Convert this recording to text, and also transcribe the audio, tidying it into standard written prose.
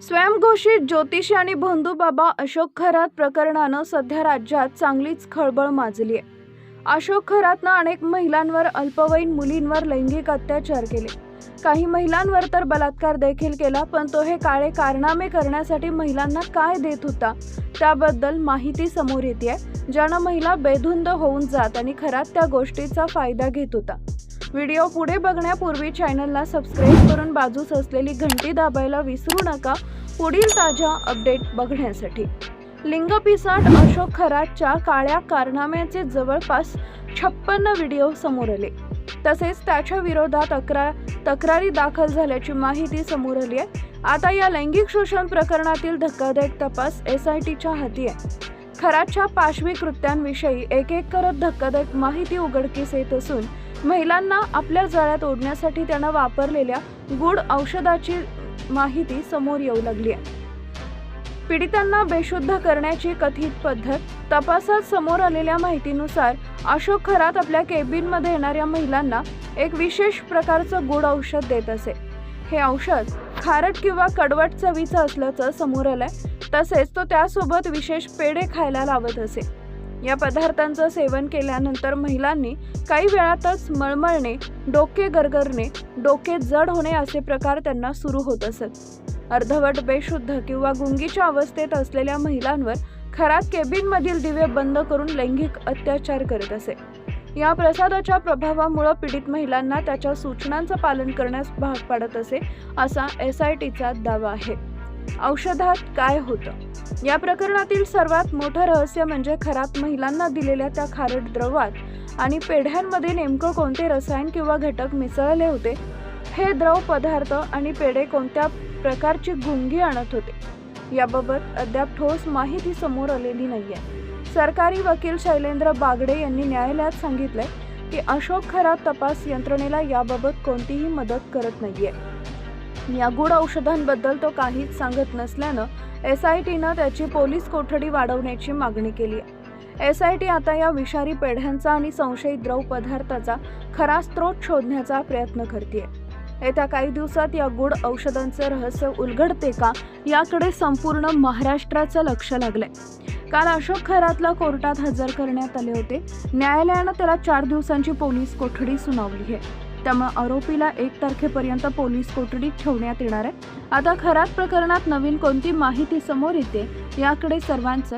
स्वयंघोषित ज्योतिषी आणि भोंदूबाबा अशोक खरात प्रकरणानं सध्या राज्यात चांगलीच खळबळ माजली आहे. अशोक खरातनं अनेक महिलांवर, अल्पवयीन मुलींवर लैंगिक अत्याचार केले. काही महिलांवर तर बलात्कार देखील केला. पण तो हे काळे कारनामे करण्यासाठी महिलांना काय देत होता त्याबद्दल माहिती समोर येते, ज्यानं महिला बेधुंद होऊन जात आणि खरात त्या गोष्टीचा फायदा घेत होता. व्हिडिओ पुढे बघण्यापूर्वी चॅनलला सबस्क्राईब करून बाजूस असलेली घंटी दाबायला विसरू नका, पुढील ताज्या अपडेट बघण्यासाठी. लिंगपिसाट अशोक खरातच्या काळ्या कारनाम्याचे जवळपास 56 व्हिडिओ समोर आले. तसेच त्याच्या विरोधात तक्रारी दाखल झाल्याची माहिती समोर आली आहे. आता या लैंगिक शोषण प्रकरणातील धक्कादायक तपास SITच्या हाती आहे. खरातच्या पाशवी कृत्यांविषयी एक करत धक्कादायक माहिती उघडकीस येत असून महिलांना आपल्या जाळ्यात ओढण्यासाठी त्यानं वापरलेल्या गूढ औषधाची माहिती समोर येऊ लागली आहे. पीडितांना बेशुद्ध करण्याची कथित पद्धत. तपासात समोर आलेल्या माहितीनुसार अशोक खरात आपल्या केबिनमध्ये येणाऱ्या महिलांना एक विशेष प्रकारचं गूढ औषध देत असे. हे औषध खारट किंवा कडवट चवीचं असल्याचं समोर आलंय. तसेच तो त्यासोबत विशेष पेढे खायला लावत असे. या पदार्थांचं सेवन केल्यानंतर महिलांनी काही वेळातच मळमळणे, डोके गरगरणे, डोके जड होणे असे प्रकार त्यांना सुरू होत असत. अर्धवट बेशुद्ध किंवा गुंगीच्या अवस्थेत असलेल्या महिलांवर खरात केबिनमधील दिवे बंद करून लैंगिक अत्याचार करत असे. या प्रसादाच्या प्रभावामुळे पीडित महिलांना त्याच्या सूचनांचं पालन करण्यास भाग पाडत असे, असा SITचा दावा आहे. औषधात काय होतं? या प्रकरणातील सर्वात मोठं रहस्य म्हणजे खरात महिलांना दिलेल्या त्या खारट द्रवात आणि पेढ्यांमध्ये नेमकं कोणते रसायन किंवा घटक मिसळले होते. हे द्रव पदार्थ आणि पेढे कोणत्या प्रकारची गुंगी आणत होते याबाबत अद्याप ठोस माहिती समोर आलेली नाहीये. सरकारी वकील शैलेंद्र बागडे यांनी न्यायालयात सांगितलंय की अशोक खरात तपास यंत्रणेला याबाबत कोणतीही मदत करत नाहीये. या गूढ औषधांबद्दल तो काहीच सांगत नसल्यानं SITनं त्याची पोलीस कोठडी वाढवण्याची मागणी केली आहे. SIT आता या विषारी पेढ्यांचा आणि संशयित द्रव पदार्थाचा खरा स्रोत शोधण्याचा प्रयत्न करते. येत्या काही दिवसात या गूढ औषधांचे रहस्य उलगडते का याकडे संपूर्ण महाराष्ट्राचं लक्ष लागलंय. काल अशोक खरातला कोर्टात हजर करण्यात आले होते. न्यायालयानं त्याला 4 दिवसांची पोलीस कोठडी सुनावली आहे. त्यामुळे आरोपीला 1 तारखेपर्यंत पोलीस कोठडीत ठेवण्यात येणार आहे. आता खरात प्रकरणात नवीन कोणती माहिती समोर येते याकडे सर्वांचं